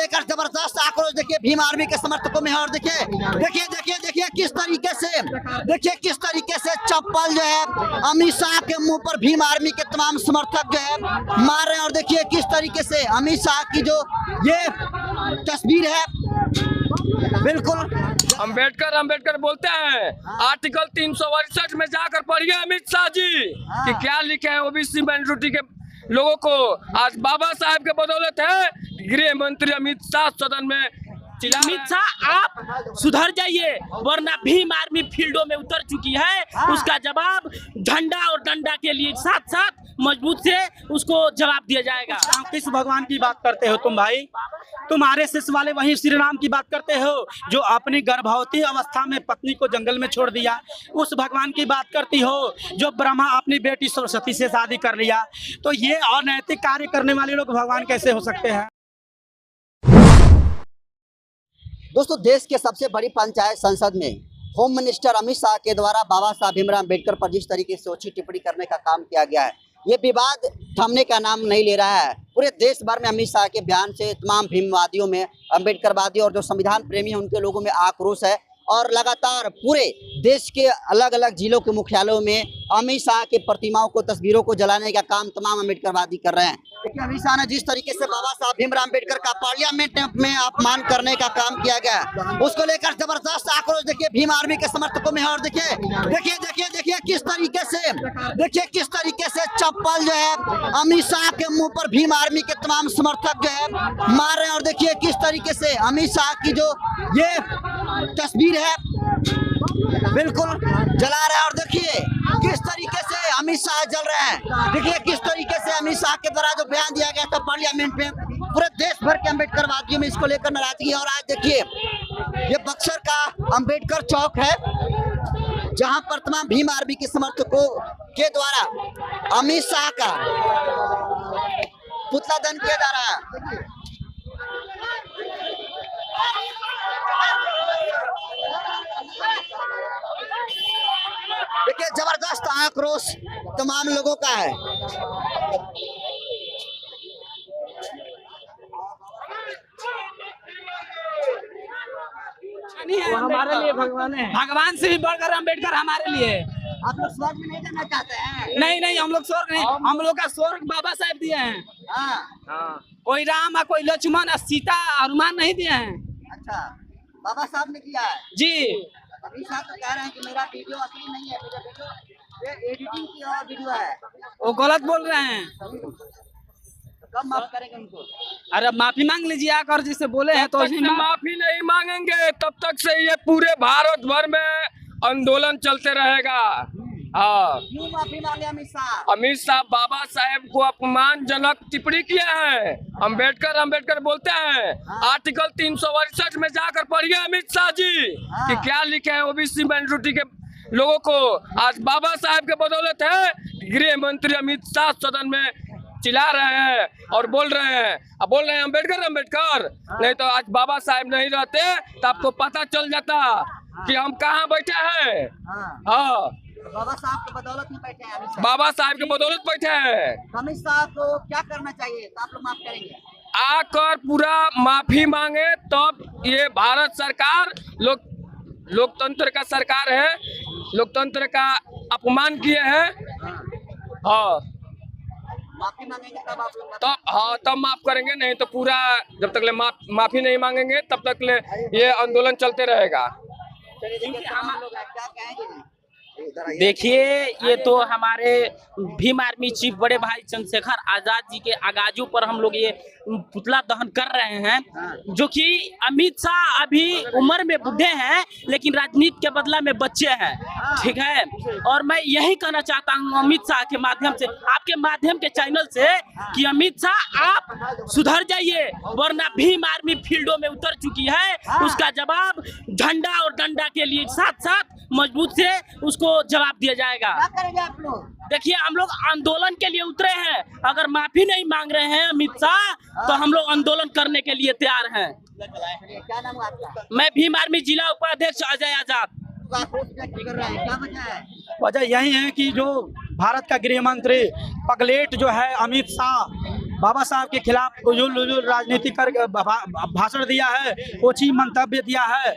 लेकर जबरदस्त आक्रोश देखिए भीम आर्मी के समर्थकों में है। और देखिए किस तरीके से चप्पल जो है अमित शाह के मुंह पर भीम आर्मी के तमाम समर्थक जो है मार रहे हैं। और देखिए किस तरीके से अमित शाह की जो ये तस्वीर है, बिल्कुल अंबेडकर बोलते हैं आर्टिकल 368 में जाकर पढ़िए अमित शाह जी कि क्या लिखे हैं ओबीसी माइनॉरिटी के लोगों को। आज बाबा साहब के बदौलत है गृह मंत्री अमित शाह सदन में अमित शाह आप सुधर जाइए, वरना भीम आर्मी फील्डों में उतर चुकी है। उसका जवाब झंडा और डंडा के लिए साथ साथ मजबूत से उसको जवाब दिया जाएगा। किस भगवान की बात करते हो तुम भाई? तुम RSS वाले वही श्री राम की बात करते हो जो अपनी गर्भवती अवस्था में पत्नी को जंगल में छोड़ दिया। उस भगवान की बात करती हो जो ब्रह्मा अपनी बेटी सरस्वती से शादी कर लिया। तो ये अनैतिक कार्य करने वाले लोग भगवान कैसे हो सकते हैं? दोस्तों, देश के सबसे बड़ी पंचायत संसद में होम मिनिस्टर अमित शाह के द्वारा बाबा साहब भीमराव अम्बेडकर पर जिस तरीके से ओछी टिप्पणी करने का काम किया गया है, ये विवाद थमने का नाम नहीं ले रहा है। पूरे देश भर में अमित शाह के बयान से तमाम भीमवादियों में, अम्बेडकरवादी और जो संविधान प्रेमी हैं उनके लोगों में आक्रोश है। और लगातार पूरे देश के अलग अलग जिलों के मुख्यालयों में अमित शाह के प्रतिमाओं को, तस्वीरों को जलाने का काम तमाम अम्बेडकरवादी कर रहे हैं। देखिए अमित शाह ने जिस तरीके से बाबा साहब भीमराव अम्बेडकर का पार्लियामेंट में अपमान करने का काम किया गया, उसको लेकर जबरदस्त आक्रोश देखिए भीम आर्मी के समर्थकों में है। और देखिए किस तरीके से चप्पल जो है अमित शाह के मुंह पर भीम आर्मी के तमाम समर्थक जो है मार रहे हैं। और देखिए किस तरीके से अमित शाह की जो ये तस्वीर है, बिल्कुल जला रहा है। और देखिए किस तरीके से अमित शाह जल रहे हैं। देखिए किस तरीके से अमित शाह के द्वारा जो बयान दिया गया था पार्लियामेंट में, पूरे देश भर के अम्बेडकरवादियों में इसको लेकर नाराजगी है। और आज देखिए ये बक्सर का अम्बेडकर चौक है जहां पर तमाम भीम आर्मी के समर्थकों के द्वारा अमित शाह का पुतला दहन किया जा रहा है। देखिए जबरदस्त आक्रोश तमाम लोगों का है। वो हमारे लिए भगवान है, भगवान से भी बढ़कर अम्बेडकर हमारे लिए। आप लोग स्वर्ग में नहीं जाना चाहते हैं? नहीं, हम लोग स्वर्ग नहीं, हम लोग का स्वर्ग बाबा साहब दिए हैं। हाँ। कोई राम और कोई लक्ष्मण और सीता हनुमान नहीं दिए हैं। अच्छा, बाबा साहब ने किया है जी। अमित शाह तो कह रहे हैं कि मेरा वीडियो असली नहीं है, मेरा वीडियो ये एडिटिंग की हुआ वीडियो है। वो गलत बोल रहे हैं। कब माफ करेंगे उनको? अरे माफी मांग लीजिए आकर, जिससे बोले हैं तो माफी नहीं मांगेंगे तब तक से ये पूरे भारत भर में आंदोलन चलते रहेगा। हाँ, क्यों माफी मांगे अमित शाह? अमित शाह बाबा साहेब को अपमानजनक टिप्पणी किया है। अंबेडकर बोलते हैं आर्टिकल 368 में जाकर पढ़िए अमित शाह जी कि क्या लिखे हैं ओबीसी माइनॉरिटी के लोगों को। आज बाबा साहब के बदौलत है गृह मंत्री अमित शाह सदन में चिल्ला रहे हैं और बोल रहे हैं अम्बेडकर। नहीं तो आज बाबा साहब नहीं रहते तो आपको पता चल जाता कि हम कहाँ बैठे हैं। हाँ, बाबा साहब के बदौलत में बैठे हैं अमित शाह। बाबा साहब के बदौलत बैठे हैं। अमित शाह को क्या करना चाहिए तो आप लोग माफ करेंगे? आकर पूरा माफी मांगे तब ये भारत सरकार लोकतंत्र का सरकार है, लोकतंत्र का अपमान किए हैं। हाँ, माफी मांगेंगे तब आप लोग? तब माफ करेंगे, नहीं तो पूरा जब तक ले माफी नहीं मांगेंगे तब तक ले ये आंदोलन चलते रहेगा। देखिए ये तो हमारे भीम आर्मी चीफ बड़े भाई चंद्रशेखर आजाद जी के आगाजू पर हम लोग ये पुतला दहन कर रहे हैं, जो कि अमित शाह अभी उम्र में बूढ़े हैं लेकिन राजनीति के बदला में बच्चे हैं, ठीक है। और मैं यही कहना चाहता हूं अमित शाह के माध्यम से, आपके माध्यम के चैनल से, कि अमित शाह आप सुधर जाइए, वरना भीम आर्मी फील्डों में उतर चुकी है। उसका जवाब झंडा और डंडा के लिए साथ साथ मजबूत से उसको जवाब दिया जाएगा। क्या करेंगे आप लोग? देखिए हम लोग आंदोलन के लिए उतरे हैं, अगर माफी नहीं मांग रहे हैं अमित शाह तो हम लोग आंदोलन करने के लिए तैयार हैं। क्या नाम है आपका? मैं भीम आर्मी जिला उपाध्यक्ष अजय आजाद। कर रहे हैं, क्या वजह है? वजह यही है कि जो भारत का गृह मंत्री पगलेट जो है अमित शाह, बाबा साहब के खिलाफ जो राजनीति कर भाषण दिया है, ओछी मंतव्य दिया है,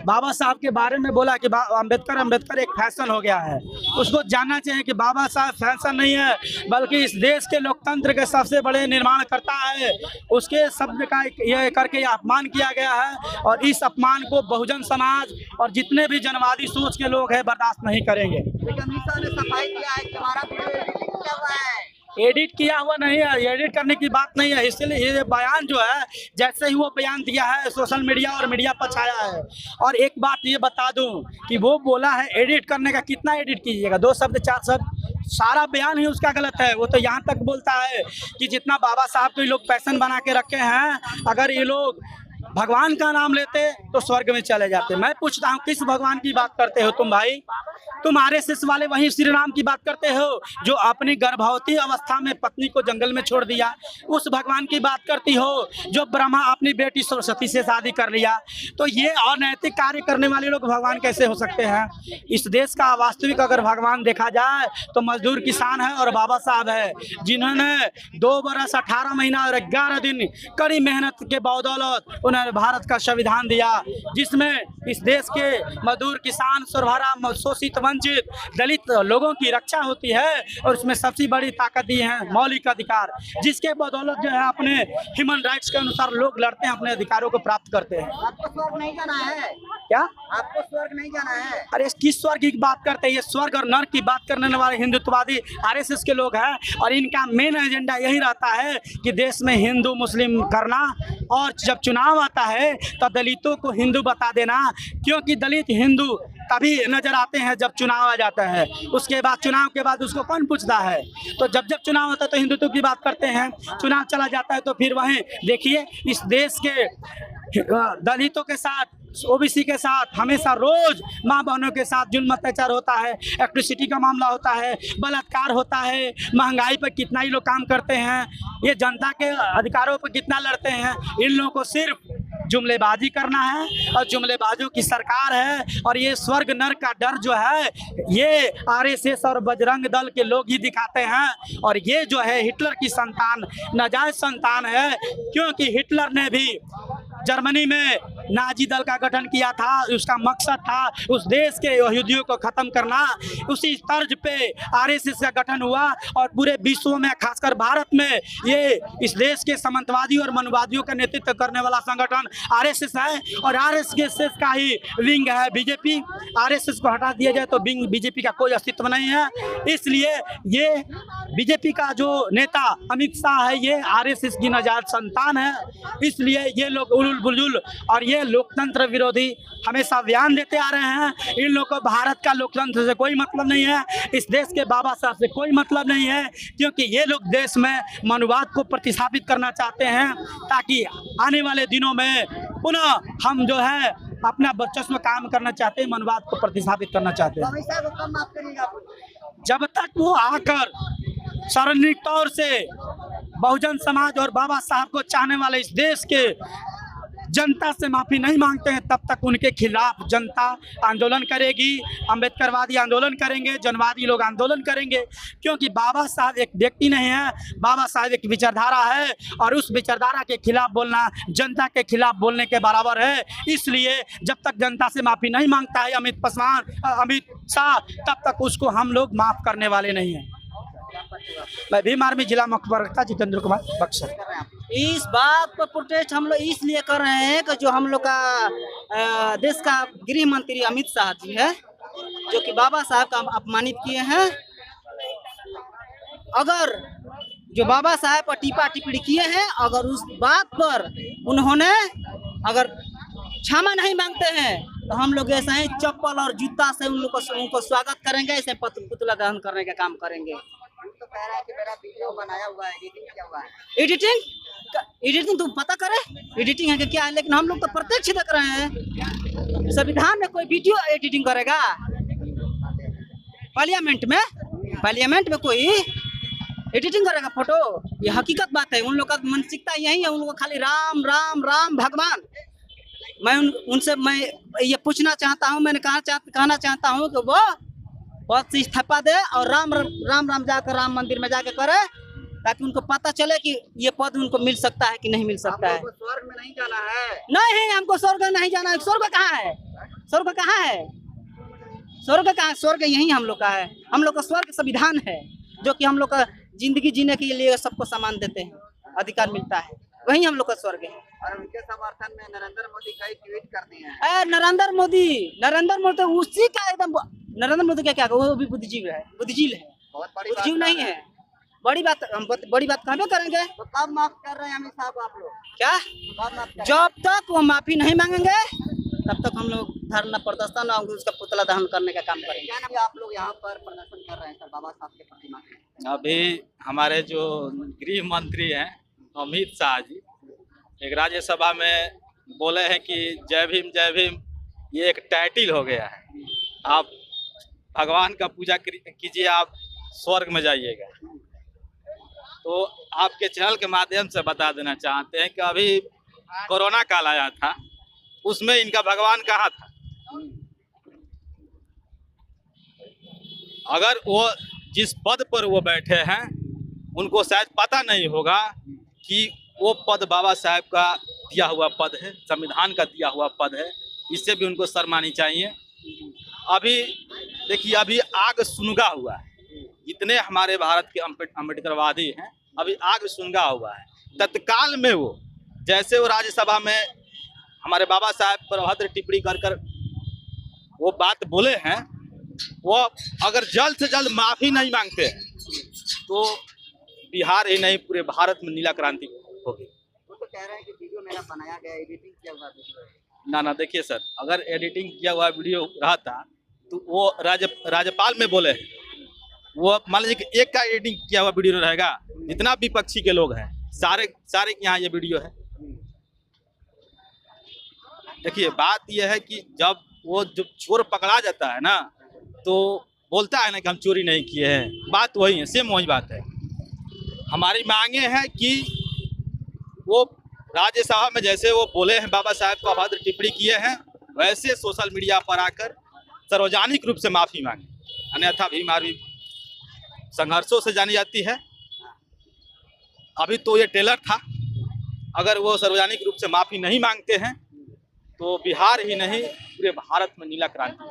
बाबा साहब के बारे में बोला कि अंबेडकर एक फैशन हो गया है। उसको जानना चाहिए कि बाबा साहब फैशन नहीं है, बल्कि इस देश के लोकतंत्र के सबसे बड़े निर्माण करता है। उसके शब्द का यह करके अपमान किया गया है, और इस अपमान को बहुजन समाज और जितने भी जनवादी सोच के लोग हैं बर्दाश्त नहीं करेंगे। सफाई किया है कि हमारा क्या हुआ है? एडिट किया हुआ नहीं है, एडिट करने की बात नहीं है। इसलिए ये बयान जो है, जैसे ही वो बयान दिया है, सोशल मीडिया और मीडिया पर छाया है। और एक बात ये बता दूं कि वो बोला है एडिट करने का, कितना एडिट कीजिएगा, 2 शब्द 4 शब्द, सारा बयान ही उसका गलत है। वो तो यहाँ तक बोलता है कि जितना बाबा साहब को ये लोग पैशन बना के रखे हैं, अगर ये लोग भगवान का नाम लेते तो स्वर्ग में चले जाते। मैं पूछता हूँ, किस भगवान की बात करते हो तुम भाई? तुम आरएसएस वाले वही श्री राम की बात करते हो जो अपनी गर्भवती अवस्था में पत्नी को जंगल में छोड़ दिया। उस भगवान की बात करती हो जो ब्रह्मा अपनी बेटी सरस्वती से शादी कर लिया। तो ये अनैतिक कार्य करने वाले लोग भगवान कैसे हो सकते हैं? इस देश का वास्तविक अगर भगवान देखा जाए तो मजदूर किसान है और बाबा साहब है, जिन्होंने 2 बरस 18 महीना और 11 दिन कड़ी मेहनत के बदौलत उन्होंने भारत का संविधान दिया, जिसमें इस देश के मजदूर किसान सर्वहारा शोषित वंचित दलित लोगों की रक्षा होती है। और उसमें सबसे बड़ी ताकत ये है मौलिक अधिकार, जिसके बदौलत जो है अपने ह्यूमन राइट्स के अनुसार लोग लड़ते हैं, अपने अधिकारों को प्राप्त करते हैं। आपको स्वर्ग नहीं जाना है क्या? आपको स्वर्ग नहीं जाना है? अरे किस स्वर्ग की बात करते हैं? ये स्वर्ग और नर्क की बात करने वाले हिंदुत्ववादी आरएसएस के लोग हैं, और इनका मेन एजेंडा यही रहता है कि देश में हिंदू मुस्लिम करना, और जब चुनाव आता है तो दलितों को हिंदू बता देना, क्योंकि दलित हिंदू तभी नजर आते हैं जब चुनाव आ जाता है। उसके बाद चुनाव के बाद उसको कौन पूछता है? तो जब जब चुनाव होता है तो हिंदुत्व की बात करते हैं, चुनाव चला जाता है तो फिर वहीं देखिए इस देश के दलितों के साथ, ओबीसी के साथ हमेशा रोज माँ बहनों के साथ जुल्म अत्याचार होता है, इलेक्ट्रिसिटी का मामला होता है, बलात्कार होता है, महंगाई पर कितना ही लोग काम करते हैं, ये जनता के अधिकारों पर कितना लड़ते हैं। इन लोगों को सिर्फ जुमलेबाजी करना है, और जुमलेबाजों की सरकार है। और ये स्वर्ग नरक का डर जो है ये आरएसएस और बजरंग दल के लोग ही दिखाते हैं। और ये जो है हिटलर की संतान, नाजायज संतान है, क्योंकि हिटलर ने भी जर्मनी में नाजी दल का गठन किया था। उसका मकसद था उस देश के यहूदियों को ख़त्म करना। उसी तर्ज पे आरएसएस का गठन हुआ, और पूरे विश्व में खासकर भारत में ये इस देश के सामंतवादी और मनुवादियों का नेतृत्व करने वाला संगठन आरएसएस है। और आरएसएस का ही विंग है बीजेपी। आरएसएस को हटा दिया जाए तो विंग बीजेपी का कोई अस्तित्व नहीं है। इसलिए ये बीजेपी का जो नेता अमित शाह है, ये आरएसएस की नाजायज संतान है। इसलिए ये लोग उलुल बुलजुल और ये लोकतंत्र विरोधी हमेशा बयान देते आ रहे हैं। इन लोगों को भारत का लोकतंत्र से कोई मतलब नहीं है, इस देश के बाबा साहब से कोई मतलब नहीं है, क्योंकि ये लोग देश में मनुवाद को प्रतिस्थापित करना चाहते हैं, ताकि आने वाले दिनों में पुनः हम जो है अपना वर्चस्व काम करना चाहते हैं, मनुवाद को प्रतिस्थापित करना चाहते हैं। जब तक वो आकर सार्वजनिक तौर से बहुजन समाज और बाबा साहब को चाहने वाले इस देश के जनता से माफ़ी नहीं मांगते हैं, तब तक उनके खिलाफ जनता आंदोलन करेगी, अम्बेडकरवादी आंदोलन करेंगे, जनवादी लोग आंदोलन करेंगे। क्योंकि बाबा साहब एक व्यक्ति नहीं है, बाबा साहब एक विचारधारा है, और उस विचारधारा के खिलाफ बोलना जनता के खिलाफ बोलने के बराबर है। इसलिए जब तक जनता से माफ़ी नहीं मांगता है अमित शाह, तब तक उसको हम लोग माफ़ करने वाले नहीं हैं। मैं भीम आर्मी जिला मुखबरता जितेंद्र कुमार बक्सर। इस बात पर प्रोटेस्ट हम लोग इसलिए कर रहे हैं कि जो हम लोग का देश का गृह मंत्री अमित शाह जी है, जो कि बाबा साहब का अपमानित किए हैं। अगर जो बाबा साहब पर टीपा टिप्पणी किए हैं, अगर उस बात पर उन्होंने अगर क्षमा नहीं मांगते हैं तो हम लोग ऐसा ही चप्पल और जूता से उनको स्वागत करेंगे, ऐसे पुतला दहन करने का काम करेंगे। तो कह रहा है कि मेरा वीडियो बनाया हुआ है, एडिटिंग किया हुआ है। एडिटिंग तुम पता करे एडिटिंग है कि क्या है, लेकिन हम लोग तो प्रत्यक्ष देख रहे हैं। संविधान में कोई वीडियो एडिटिंग करेगा? पार्लियामेंट में कोई एडिटिंग करेगा फोटो? ये हकीकत बात है। उन लोग का मानसिकता यही है, उन लोग खाली राम राम राम भगवान। मैं उनसे मैं ये पूछना चाहता हूँ, मैंने कहना चाहता हूँ कि वो पद से इस्तीफा दे और राम राम जाकर राम मंदिर में जाके करे, ताकि उनको पता चले कि ये पद उनको मिल सकता है कि नहीं मिल सकता है। स्वर्ग में नहीं जाना है। नहीं, हमको स्वर्ग नहीं जाना है। स्वर्ग कहाँ है? स्वर्ग कहाँ है? स्वर्ग कहाँ? स्वर्ग यही हम लोग का है। हम लोग का स्वर्ग संविधान है, जो कि हम लोग का जिंदगी जीने के लिए सबको सम्मान देते हैं, अधिकार मिलता है, वही हम लोग का स्वर्ग है। और उनके समर्थन में नरेंद्र मोदी कई ट्वीट कर दिए हैं। नरेंद्र मोदी तो उसी का एकदम, नरेंद्र मोदी का क्या, वो भी बुद्धिजीवी है, बुद्धिजीवी है, बहुत बड़ी बुद्धिजीवी नहीं है। बड़ी बात हम बड़ी बात कहबे करेंगे। तो कब माफ कर रहे हैं अमित शाह को आप लोग? क्या? कब माफ कर? जब तक वो माफी नहीं मांगेंगे तब तक हम लोग धरना प्रदर्शन और उसका पुतला दहन करने का काम करेंगे। क्या नाम आप लोग यहाँ पर प्रदर्शन कर रहे हैं सर बाबा साहब के प्रतिमा के? अभी हमारे जो गृह मंत्री हैं अमित शाह जी एक राज्यसभा में बोले हैं कि जय भीम ये एक टाइटिल हो गया है, आप भगवान का पूजा कीजिए, आप स्वर्ग में जाइएगा। तो आपके चैनल के माध्यम से बता देना चाहते हैं कि अभी कोरोना काल आया था, उसमें इनका भगवान कहाँ था? अगर वो जिस पद पर वो बैठे हैं उनको शायद पता नहीं होगा कि वो पद बाबा साहब का दिया हुआ पद है, संविधान का दिया हुआ पद है। इससे भी उनको शर्म आनी चाहिए। अभी देखिए, अभी आग सुनगा हुआ है, जितने हमारे भारत के अम्बेडकरवादी हैं अभी आग सुनगा हुआ है। तत्काल में वो जैसे वो राज्यसभा में हमारे बाबा साहब पर अभद्र टिप्पणी कर वो बात बोले हैं, वो अगर जल्द से जल्द माफी नहीं मांगते हैं तो बिहार ही नहीं पूरे भारत में नीला क्रांति होगी। वो तो कह रहे हैं कि वीडियो मेरा बनाया गया, एडिटिंग किया हुआ वीडियो है। ना देखिए सर, अगर एडिटिंग किया हुआ वीडियो रहता तो वो राज्यपाल में बोले हैं, वो मान लीजिए कि एक का एडिटिंग किया हुआ वीडियो रहेगा, जितना विपक्षी के लोग हैं सारे के यहाँ ये वीडियो है। देखिए, बात यह है कि जब चोर पकड़ा जाता है ना तो बोलता है ना कि हम चोरी नहीं किए हैं, बात वही है, सेम वही बात है। हमारी मांगे हैं कि वो राज्यसभा में जैसे वो बोले हैं बाबा साहब को अभद्र टिप्पणी किए हैं, वैसे सोशल मीडिया पर आकर सार्वजनिक रूप से माफी मांगे, अन्यथा भीम आर्मी संघर्षों से जानी जाती है। अभी तो ये टेलर था, अगर वो सार्वजनिक रूप से माफी नहीं मांगते हैं तो बिहार ही नहीं पूरे भारत में नीला क्रांति